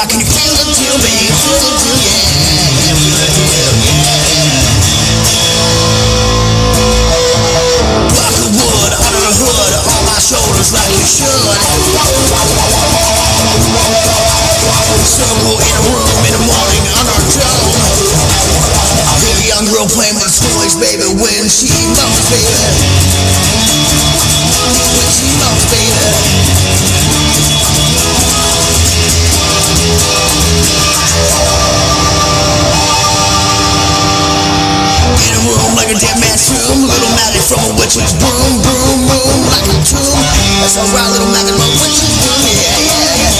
right, can you feel the deal, baby? Feel the deal, yeah. Feel the deal, yeah. Block of wood, under the hood, on my shoulders like you should. Circle in a room in the morning under a dome. I hear a young girl playing with toys, baby, when she moans, baby. When she moans, baby. In a room like a dead man's tomb, little magic from a witch's broom, broom, broom, like a tomb. That's alright, little magic from a witch's broom, yeah, yeah, yeah.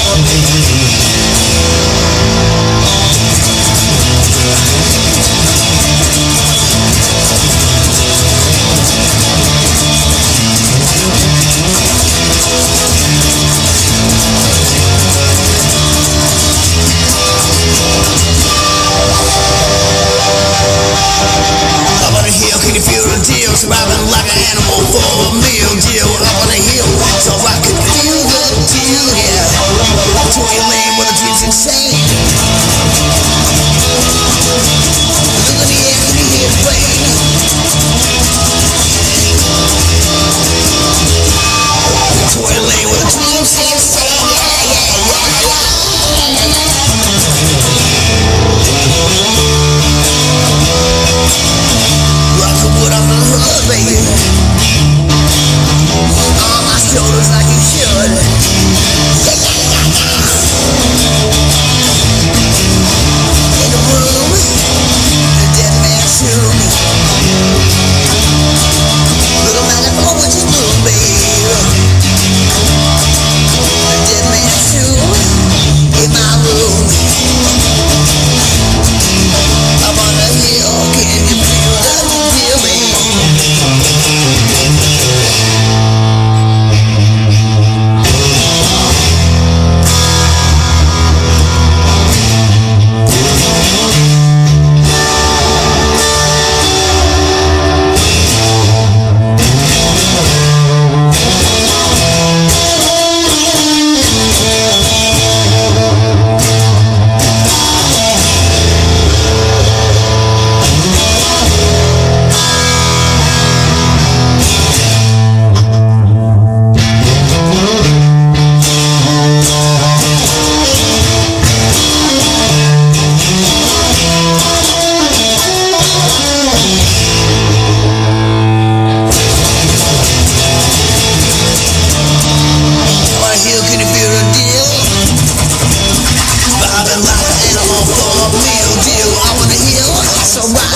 Up on the hill, can you feel the deal? Surviving like an animal for a meal deal. Up on the hill, so I can feel the deal, yeah. Toy lane where the dream's insane. Look in the air, can you hear it rain? Toy lane where the dream's insane, yeah, yeah, yeah, yeah. Rock the wood on the hood, baby. On my shoulders like you should. In the room, the dead man's tomb. Little magic for which is blue, baby. The dead man's tomb in my room. Up on the hill, can you feel the deal, baby? Like an animal for a meal deal. I wanna heal, so right.